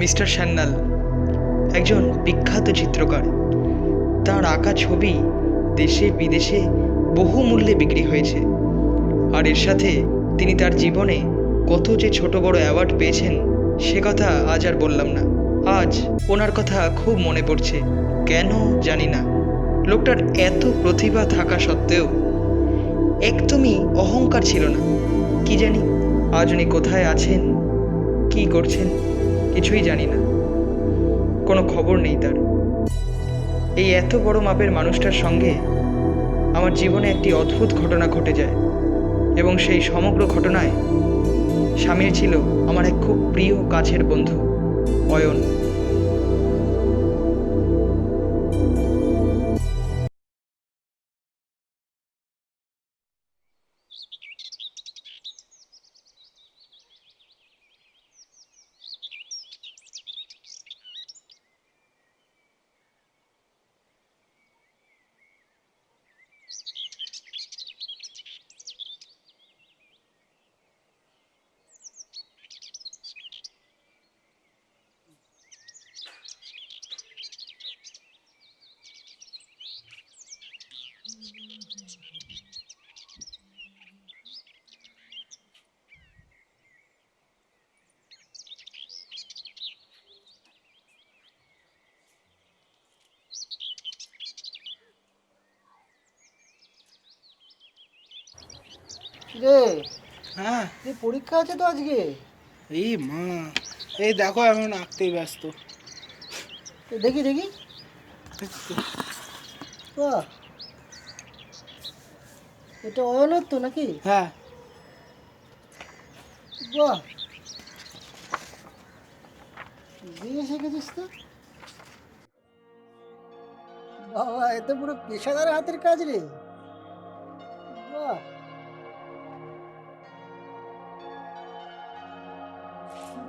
Mister Sanyal একজন বিখ্যাত চিত্রকর। তার আঁকা ছবি দেশে বিদেশে বহু মূল্যে বিক্রি হয়েছে। আর এর সাথে তিনি তার জীবনে কত যে ছোট বড় অ্যাওয়ার্ড পেয়েছেন সে কথা আজ আর বললাম না। আজ ওনার কথা খুব মনে পড়ছে, কেন জানি না। লোকটার এত প্রতিভা থাকা সত্ত্বেও একদমই অহংকার ছিল না। কি জানি আজ উনি কোথায় আছেন, কি করছেন, কিছুই জানি না। কোনো খবর নেই তার। এই এত বড় মাপের মানুষটার সঙ্গে আমার জীবনে একটি অদ্ভুত ঘটনা ঘটে যায়, এবং সেই সমগ্র ঘটনায় সামিল ছিল আমার এক খুব প্রিয় কাছের বন্ধু অয়ন। রে, হ্যাঁ। এই পরীক্ষা আছে তো আজকে। এই মা, এই দেখো এখন আঁকতেই ব্যস্ত। দেখি দেখি। বাহ, এটা অয়নের তো নাকি? হ্যাঁ। বাহ, বেশ শিখেছিস তো। বাবা, এত পুরো পেশাদার হাতের কাজ রে। বাহ,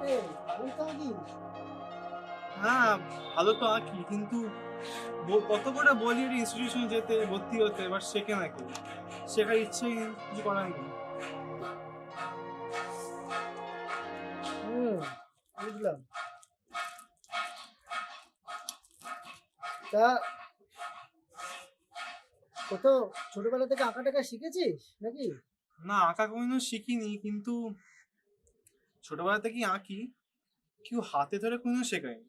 রে, ভালো তো আঁকিস। হ্যাঁ, ভালো তো আঁকি, কিন্তু কত করে বলিউড ইনস্টিটিউশনে যেতে ভর্তি হতে, এবার শেখে নাকি, শেখার ইচ্ছে কিছু করার নেই। বুঝলাম। তা কত ছোটবেলা থেকে আঁকা টাকা শিখেছিস নাকি? না, আঁকা কোনোদিনও শিখিনি, কিন্তু ছোটবেলা থেকেই আঁকি, কেউ হাতে ধরে কোনোদিনও শেখায়নি,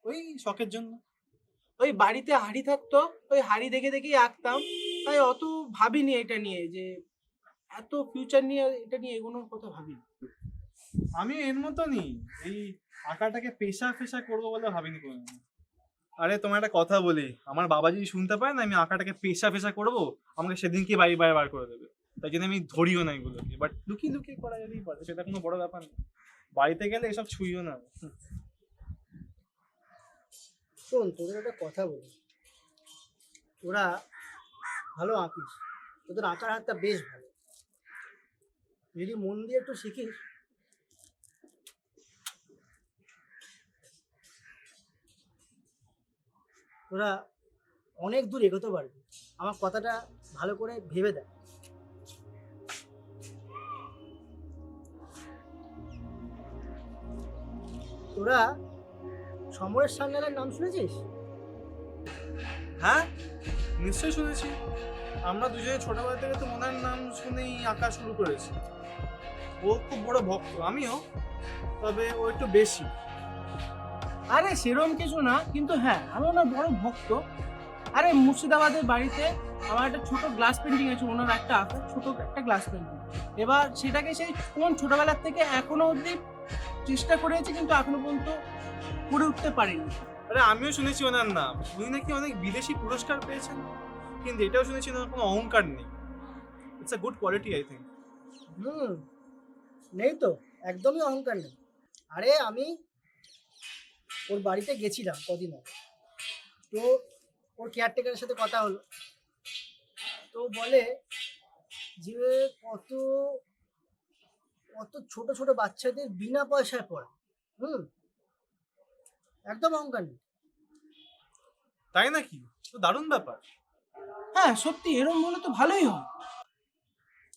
ওই শখের জন্য। ওই বাড়িতে হাঁড়ি থাকতো, ওই হাঁড়ি দেখে দেখেই আঁকতাম, তাই অত ভাবিনি এটা নিয়ে যে এত ফিউচার নিয়ে এটা নিয়ে এগোনোর কথা ভাবিনি। আমি এর মতনই, এই আঁকাটাকে পেশা ফেশা করবো বলে ভাবিনি কোনোদিন। আরে তোমার একটা কথা বলি, আমার বাবা যদি শুনতে পায় না আমি আঁকাটাকে পেশা ফেশা করবো, আমাকে সেদিনকে বাড়ি বাইরে বার করে দেবে। তাই জন্য আমি ধরিও না এগুলোকে, বাট লুকিয়ে লুকিয়ে করা যেতেই পারে, সেটা কোনো বড় ব্যাপার না। বাড়িতে গেলে এসব ছুঁইও না। শোন, তোদের একটা কথা বলি। তোরা ভালো আঁকিস, তোদের আঁকার হাতটা বেশ ভালো। যদি মন দিয়ে একটু শিখিস, তোরা অনেক দূর এগোতে পারবি। আমার কথাটা ভালো করে ভেবে দেখ। তোরা সমরেশ সান্যালের নাম শুনেছিস? হ্যাঁ, নিশ্চয়ই শুনেছি। আমরা দুজনে ছোটবেলা থেকে তো ওনার নাম শুনেই আঁকা শুরু করেছি। ও খুব বড় ভক্ত, আমিও, তবে ও একটু বেশি। আরে সেরকম কিছু না, কিন্তু হ্যাঁ আমি ওনার বড় ভক্ত। আরে মুর্শিদাবাদের বাড়িতে আমার একটা ছোট গ্লাস পেন্টিং আছে, ওনার একটা আঁকা ছোট একটা গ্লাস পেন্টিং। এবার সেটাকে সেই কোন ছোটবেলার থেকে এখনো অবধি চেষ্টা করেছি, কিন্তু এখনো পর্যন্ত করে উঠতে পারিনি। আরে আমিও শুনেছি ওনার নাম, উনি নাকি অনেক বিদেশি পুরস্কার পেয়েছেন, কিন্তু এটাও শুনেছি ওনার কোনো অহংকার নেই। It's a good quality, I think. Hmm, নেই তো, একদমই অহংকার নেই। আরে আমি ওর বাড়িতে গেছিলাম কদিন আগে, তো ওর কেয়ারটেকারের সাথে কথা হলো। তো বলে যে কত কত ছোট ছোট বাচ্চাদের বিনা পয়সায় পড়া। হুম, একদম অহংকার নেই। তাই নাকি? তো দারুণ ব্যাপার। হ্যাঁ সত্যি, এরকম বলে তো ভালোই হয়।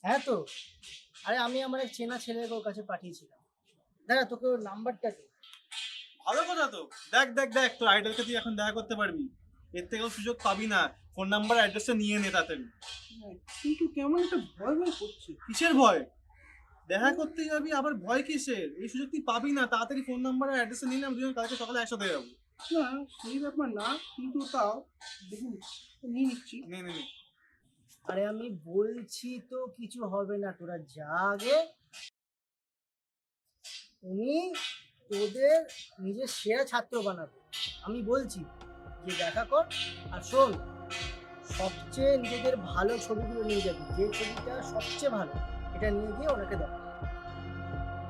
হ্যাঁ তো, আরে আমি আমার এক চেনা ছেলেকে ওর কাছে পাঠিয়েছিলাম। দাঁড়া, তোকে ওর নাম্বারটা দে। ভালো কথা তো। দেখ দেখ দেখ, তোর আইডলকে তুই এখন দেখা করতে পারবি। এর থেকেও সুযোগ পাবি না। ফোন নাম্বার অ্যাড্রেসটা নিয়ে নে তাড়াতাড়ি। কিন্তু কেমন একটা ভয় ভয় করছে। কিসের ভয়? দেখা করতে যাবি আবার ভয় কিসের? এই সুযোগ তুই পাবি না। তাড়াতাড়ি ফোন নাম্বার আর অ্যাড্রেসটা নিয়ে নে, আমরা দুজন কালকে সকালে একসাথে যাবো। না সেই ব্যাপার না, কিন্তু তাও দেখুন নিয়ে নিচ্ছি। নে নে নে। আরে আমি বলছি তো কিছু হবে না, তোরা যা আগে। উনি তোদের নিজের সেরা ছাত্র বানাবে, আমি বলছি যে দেখা কর। আর শোন, সবচেয়ে নিজেদের ভালো ছবিগুলো নিয়ে যাবি, যে ছবিটা সবচেয়ে ভালো এটা নিয়ে গিয়ে ওনাকে দেখ।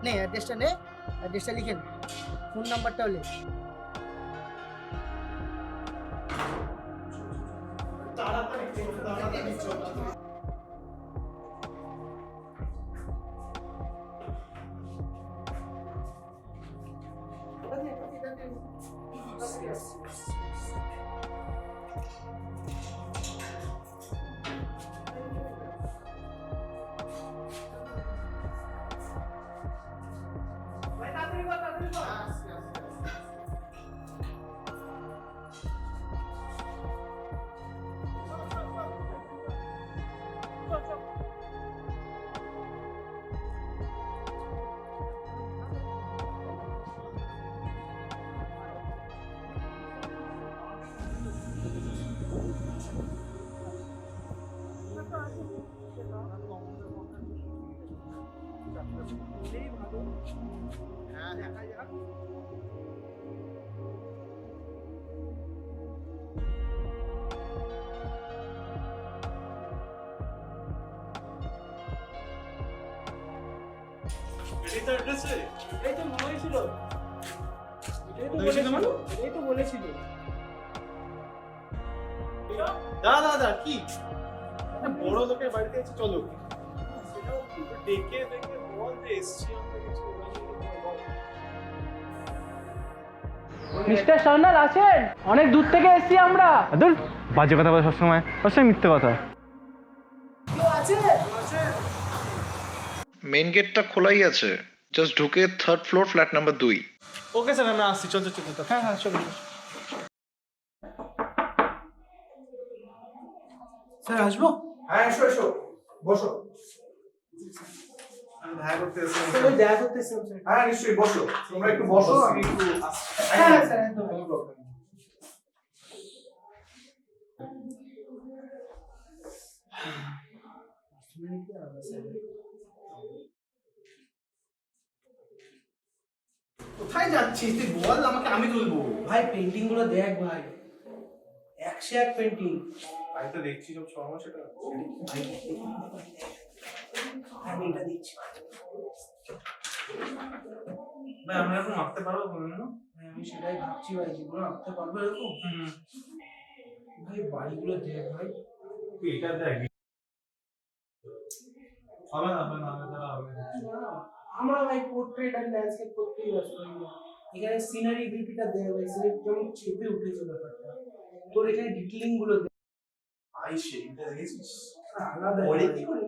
নে অ্যাড্রেসটা নে, অ্যাড্রেসটা লিখে নে, ফোন নাম্বারটাও লে। এটাই তো অ্যাড্রেসে? এই তো বলেছিল, এই তো বলেছিল বলেছিল, মানে? এই তো বলেছিল। দাদা দাদা কি একটা বড় লোকের বাড়িতে এসে চলো। সেটাও ডেকে ডেকে বল যে এসছি আমরা কিছু মিস্টার সান্যাল আছেন? অনেক দূর থেকে এসেছি আমরা। দূর বাজে কথা বলে সবসময় সবসময় মিথ্যে কথা। কেউ আছে? মেইন গেটটা খোলাই আছে, জাস্ট ঢুকে 3rd floor flat number 2। Okay sir, আমরা আসছি। চল চল চল। হ্যাঁ হ্যাঁ চলুন। স্যার আসবো? হ্যাঁ এসো এসো, বসো। আমি দেখা করতে এসেছি। স্যার ওই দেখা করতে এসেছিলাম স্যার। হ্যাঁ নিশ্চয়ই বসো, তোমরা একটু বসো, আমি একটু আসছি। হ্যাঁ স্যার একদম। কোনো প্রবলেম নেই। কোথায় যাচ্ছিস তুই বল আমাকে, আমি তুলবো। ভাই পেন্টিং গুলো দেখ ভাই, একশো এক পেন্টিং। আমি তো দেখছি সব সমস্যাটা। আমি এটা দিচ্ছি। ভাই আমরা এখন আঁকতে পারবো না? আমি সেটাই ভাবছি ভাই, যেগুলো আঁকতে পারবো এরকম। ভাই বাড়িগুলো দেখ ভাই। তুই এটা দেখ। হবে না হবে না হবে না। আমরা ভাই পোর্ট্রেট আর ল্যান্ডস্কেপ করতেই ব্যস্ত হই না। এখানে সিনারি বিউটিটা দেখ ভাই, সিনারি কেমন চেপে উঠেছে ব্যাপারটা। তোর এখানে ডিটেলিং গুলো দেখ ভাই সেইটা দেখেছিস? আলাদা। ওরে কি করে?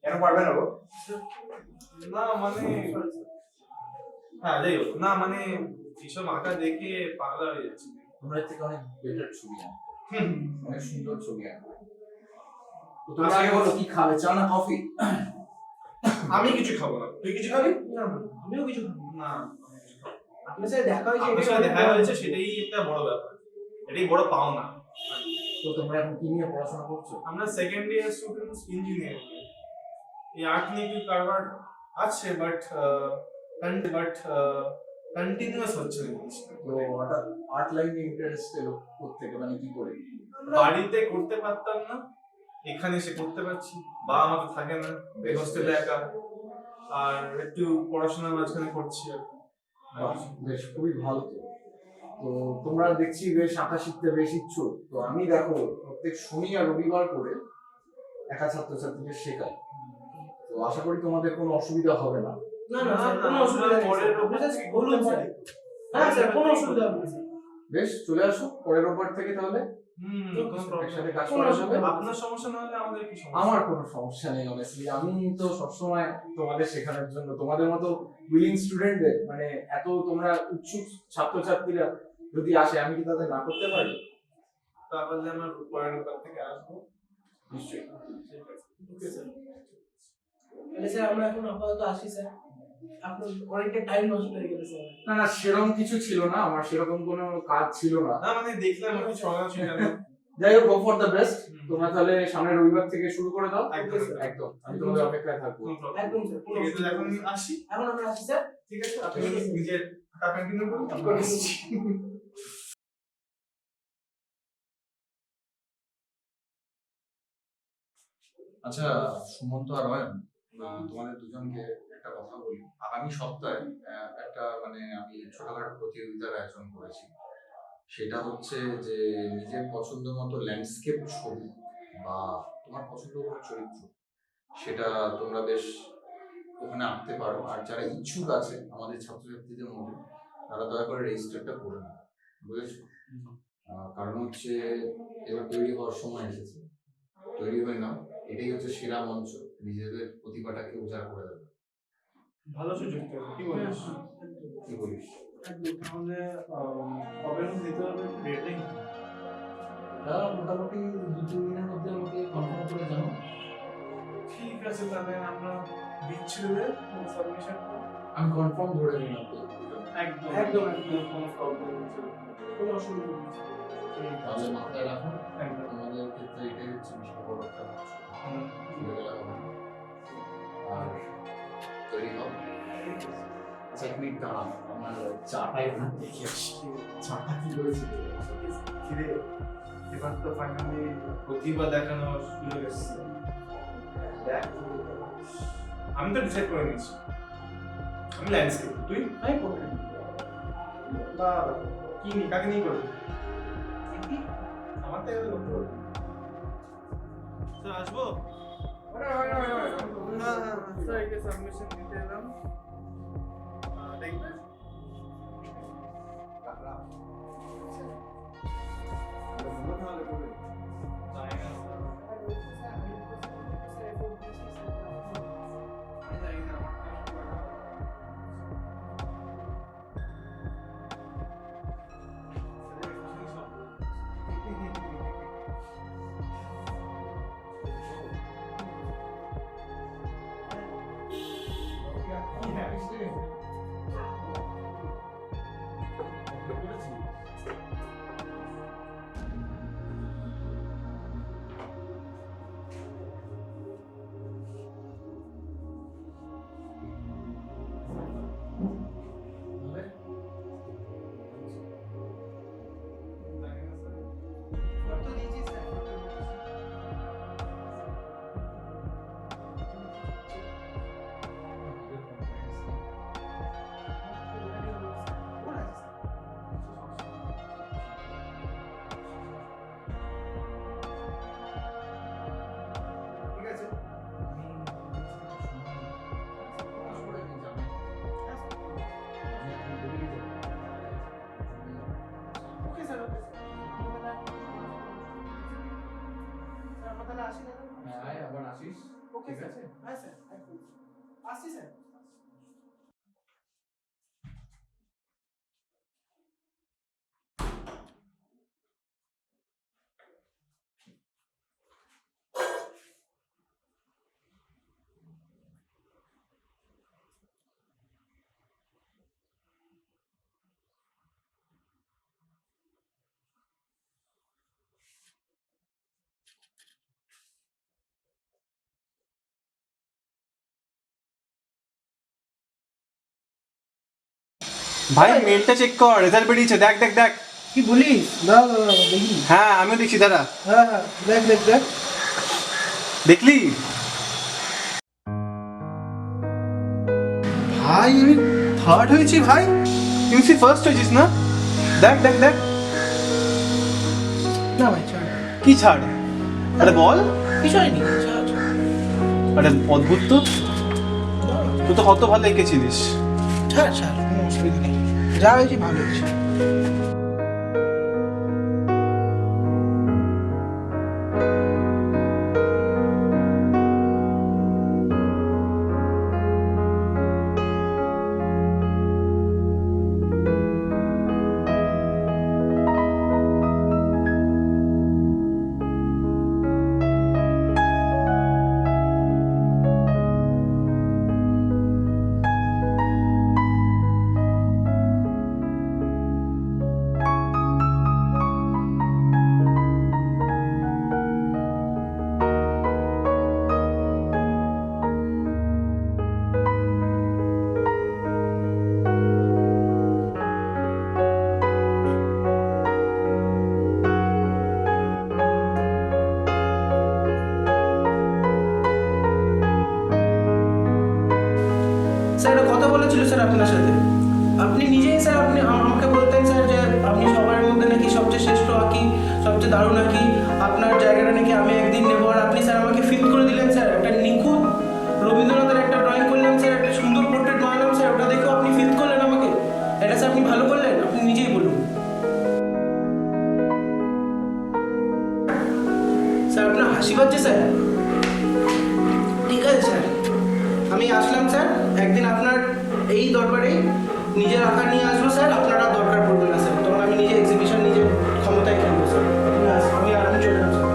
কেন পারবে না গো? না মানে হ্যাঁ যাই হোক না, মানে এইসব আঁকা দেখে পাগলা হয়ে যাচ্ছে। তোমরা এর থেকে অনেক বেটার ছবি আঁকো, অনেক সুন্দর ছবি আঁকো। তো আচ্ছা, তোমরা আগে বলো কি খাবে, চা না কফি? আমি কিছু খাবো না। তুই কিছু খাবি? না আমিও কিছু খাবো না। আপনার সাথে দেখা হয়েছে, আপনার সাথে দেখা হয়েছে সেটাই একটা বড় ব্যাপার, এটাই বড় পাওনা। তো তোমরা এখন কি নিয়ে পড়াশোনা করছো? আমরা সেকেন্ড ইয়ার স্টুডেন্টস, ইঞ্জিনিয়ারিং। এই আর্ট নিয়ে কি কারবার আছে, বাট কন্টিনিউয়াস হচ্ছে না জিনিসটা। তো হঠাৎ আর্ট লাইনে ইন্টারেস্ট এলো কোত্থেকে, মানে কি করে? বাড়িতে করতে পারতাম না, এখানে এসে করতে পারছি। বাবা মা তো থাকে না, হোস্টেলে একা, আর একটু পড়াশোনার মাঝখানে করছি আর কি। বাহ, বেশ খুবই ভালো। তো তো তোমরা দেখছি বেশ আঁকা শিখতে বেশ ইচ্ছুক। তো আমি দেখো প্রত্যেক শনি আর রবিবার করে একা ছাত্রছাত্রীদের শেখাই। তো আশা করি তোমাদের কোনো অসুবিধা হবে না। না না স্যার, কোনো অসুবিধা নেই পরের স্যার। আপনি just বলুন স্যার। হ্যাঁ স্যার, কোনো অসুবিধা হবে না স্যার। বেশ চলে আসো পরের রোববার থেকে তাহলে। কোনো problem একসাথে কাজ কোনো করা অসুবিধা যাবে? নেই। আপনার সমস্যা না হলে আমাদের কি সমস্যা? আমার কোনো সমস্যা নেই অনেস্টলি, আমি তো সবসময় তোমাদের শেখানোর জন্য, তোমাদের মতো উইলিং স্টুডেন্টদের, মানে এত তোমরা উৎসুক ছাত্রছাত্রীরা যদি আসে, আমি কি তাদের না করতে পারি? তাহলে আমার পরের বার থেকে আসবো। নিশ্চয়ই। ঠিক আছে। Okay sir. তাহলে স্যার আমরা এখন আপাতত আসি স্যার, আপনার অনেকটা টাইম নষ্ট হয়ে গেছে স্যার। না না, সেরকম কিছু ছিল না, আমার সেরকম কোনো কাজ ছিল না। না মানে দেখলাম আমি ছড়া ছিল না। যাই হোক, গো ফর দ্য বেস্ট। তোমরা তাহলে সামনের রবিবার থেকে শুরু করে দাও। একদম, একদম, আমি তোমাদের অপেক্ষায় থাকবো। কোনো problem একদম স্যার, কোনো ঠিক আছে, অসুবিধা এখন নেই। আমি আসি। এখন আমরা আসি স্যার। ঠিক আছে, আপনি নিজের কাজ কন্টিনিউ করুন। আমি আসছি। আচ্ছা সুমন্ত আর অয়ন, তোমাদের দুজনকে একটা কথা বলি। আগামী সপ্তাহে একটা মানে আমি ছোটখাটো প্রতিযোগিতার আয়োজন করেছি। সেটা হচ্ছে যে নিজের পছন্দ মতো ল্যান্ডস্কেপ ছবি বা তোমার পছন্দ কোনো চরিত্র, সেটা তোমরা বেশ ওখানে আঁকতে পারো। আর যারা ইচ্ছুক আছে আমাদের ছাত্রছাত্রীদের মধ্যে, তারা দয়া করে রেজিস্টারটা করে নেবে, বুঝেছো? কারণ হচ্ছে এবার তৈরি হওয়ার সময় এসেছে, তৈরি হয়ে নাও। এটাই হচ্ছে সেরা মঞ্চ নিজেদের প্রতিভাটাকে উজাড় করে দেবে। ভালো সুযোগ তো, কি বলিস? কি বলিস? একদম। তাহলে কবে দিতে হবে রেটিং? মোটামুটি 2-3 দিনের মধ্যে আমাকে কনফার্ম করে জানো। ঠিক আছে, তাহলে আমরা দিচ্ছি রে সাবমিশন। আমি কনফার্ম ধরে নিলাম তো। একদম একদম, কোনো প্রবলেম হচ্ছে না। কোনো অসুবিধা নেই। তাহলে মাথায় রাখো, একদম। আমাদের ক্ষেত্রে এটাই হচ্ছে বিশাল বড় একটা হুম। ভুলে গেলে হবে না। আর তৈরি হও। আচ্ছা এক মিনিট দাঁড়াও, আমার চাটাই না দেখে আসি। চাটা কি হয়েছে? কিরে, এবার তো ফাইনালি প্রতিভা দেখানোর সুযোগ এসেছে। দেখ, আমি তো ডিসাইড করে নিয়েছি, আমি ল্যান্ডস্কেপ, তুই? আমি করবো। বা কি নি, কাকে নিয়ে করবি? আমার তো এগুলো করতে হবে। স্যার আসবো? হ্যাঁ, স্যার এটা সাবমিশন দিতে এলাম। দেখবেন? হ্যাঁ আবার আসিস। ঠিক আছে। হ্যাঁ স্যার, একদম। আসছি স্যার। ভাই মেলটা চেক কর, রেজাল্ট বেরিয়েছে, দেখ দেখ দেখ। কি বলিস? দাঁড়া দাঁড়া দাঁড়া, দেখি। হ্যাঁ আমিও দেখছি, দাঁড়া। হ্যাঁ হ্যাঁ, দেখ দেখ দেখ। দেখলি? ভাই আমি থার্ড হয়েছি ভাই। তুই ফার্স্ট হয়েছিস না? দেখ দেখ দেখ। না ভাই ছাড়, কি ছাড়? আরে বল। কিছু হয়নি, ছাড় ছাড়। আরে অদ্ভুত তো, তুই তো কত ভালো এঁকেছিলিস। ছাড় ছাড়, কোনো অসুবিধা নেই। যা হয়েছে ভালো হয়েছে। স্যার একটা কথা বলেছিল স্যার আপনার সাথে। আপনি নিজেই স্যার আপনি আমাকে বলতেন স্যার যে আপনি সবার মধ্যে নাকি সবচেয়ে শ্রেষ্ঠ আঁকি, সবচেয়ে দারুণ আঁকি, আপনার জায়গাটা নাকি আমি একদিন নেবো। আর আপনি স্যার আমাকে ফিল করে দিলেন স্যার, একটা নিখুঁত রবীন্দ্রনাথের একটা ড্রয়িং করলাম স্যার, একটা সুন্দর পোর্ট্রেট বানালাম স্যার, ওটা দেখেও আপনি ফিল করলেন আমাকে। এটা স্যার আপনি ভালো করলেন, আপনি নিজেই বলুন। স্যার আপনার হাসি পাচ্ছে স্যার? ঠিক আছে স্যার, আমি আসলাম স্যার, একদিন আপনার এই দরবারেই নিজের আঁকা নিয়ে আসবো স্যার, আপনারা দরকার পড়বে না স্যার, তখন আমি নিজে এক্সিবিশন নিজের ক্ষমতায় খেলবো স্যার। আমি চলে যাবো sir.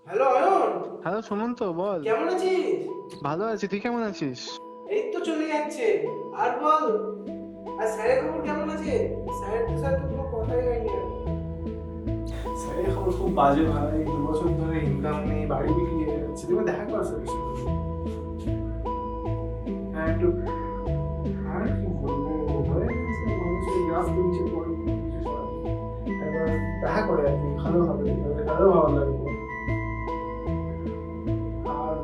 Hello Ayan, hello Sumanta, বল। কেমন আছিস? ভালো আছি, তুই কেমন আছিস? এই তো চলে যাচ্ছে। আর বল, আর স্যারের খবর কেমন আছে? স্যারের সাথে তো কোনো কথাই হয়নি আর। স্যারের খবর খুব বাজে ভাই, 2 বছর ধরে ইনকাম নেই, বাড়ি বিক্রি হয়ে যাচ্ছে। তুমি দেখা কর স্যারের সাথে। হ্যাঁ একটু, আর কি বলবো, হয়ে গেছে মানুষের গ্রাফ তুলছে পরে কিছু করার নেই। একবার দেখা করে আর কি, ভালো হবে, তাহলে ভালো লাগবে। আর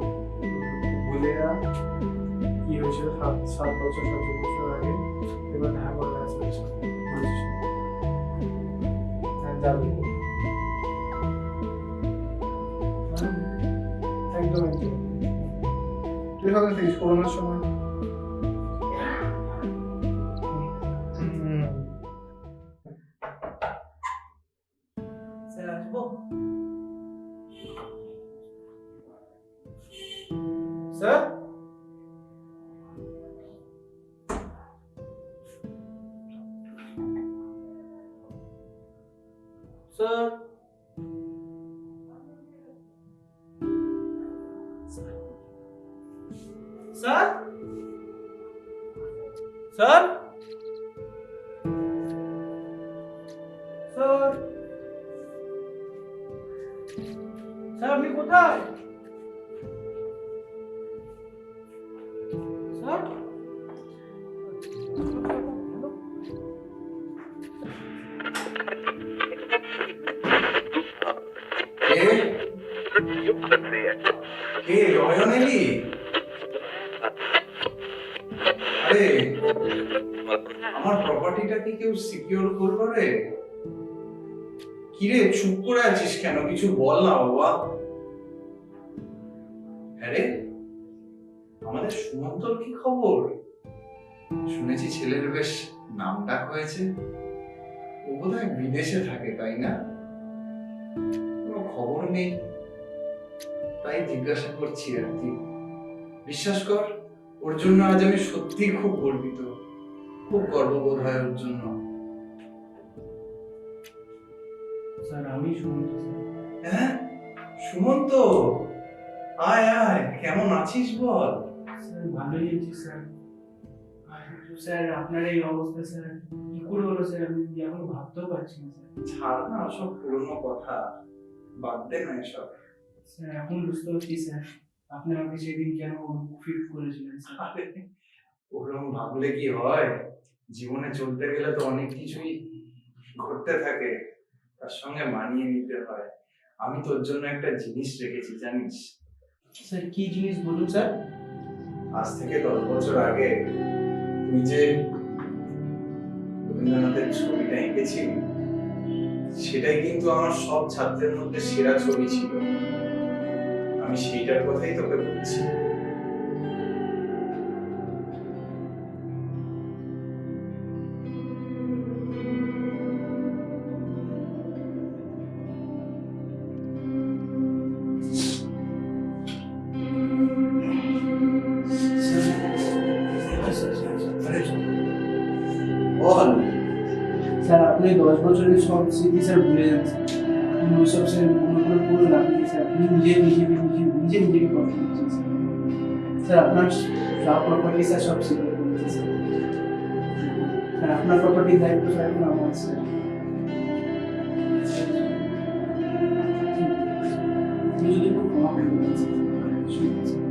বলেরা কি হয়েছিল 7 বছর 7 বছর আগে, এবার দেখা করে আসবে হ্যাঁ যাবে। একদম একদম, তুই সকাল থেকে করোনার সময় স্যার আসবো? Sir sir sir sir sir sir আপনি কোথায়? স্যার কে অয়ন এলি? আরে আমার প্রপার্টিটা কি কেউ সিকিউর করলো রে? কিরে চুপ করে আছিস কেন, কিছু বল না বাবা। আরে আমাদের সুমন্তর কি খবর? শুনেছি ছেলের বেশ নাম ডাক হয়েছে, ও বোধহয় বিদেশে থাকে তাই না? কোনো খবর নেই, তাই জিজ্ঞাসা করছি আর কি। বিশ্বাস কর, ওর জন্য আজ আমি সত্যি খুব গর্বিত, খুব গর্ববোধ হয় ওর জন্য। স্যার আমি সুমন্ত স্যার। হ্যাঁ সুমন্ত, আয় আয়, কেমন আছিস বল? স্যার ভালোই আছি স্যার। স্যার আপনার এই অবস্থা স্যার কি করে হলো স্যার, আমি এখন ভাবতেও পারছি না স্যার। ছাড় না সব পুরনো কথা, বাদ দে না এসব। স্যার এখন বুঝতে পারছি স্যার, আপনি আমাকে সেদিন কেন ফিট করেছিলেন স্যার। আরে ওরকম ভাবলে কি হয়, জীবনে চলতে গেলে তো অনেক কিছুই ঘটতে থাকে, তার সঙ্গে মানিয়ে নিতে হয়। আমি তোর জন্য একটা জিনিস রেখেছি জানিস? স্যার কি জিনিস বলুন স্যার? আজ থেকে 10 বছর আগে তুই যে রবীন্দ্রনাথের ছবিটা এঁকেছিলি, সেটাই কিন্তু আমার সব ছাত্রের মধ্যে সেরা ছবি ছিল। আমি সেইটার কথাই তোকে বলছি। বল। স্যার আপনি 10 বছরের সব স্মৃতি স্যার ভুলে যান স্যার, আপনি ওইসব স্যার মনে করে পুরো লাগবে স্যার, আপনি নিজেকে কষ্ট দিচ্ছেন স্যার। স্যার আপনার সব প্রপার্টি স্যার সব স্বীকার করেছে স্যার। স্যার আপনার প্রপার্টির দায়িত্ব স্যার এখন আমার স্যার। তুই যদি কোনো প্রভাব ফেলতে পারিস, সত্যি।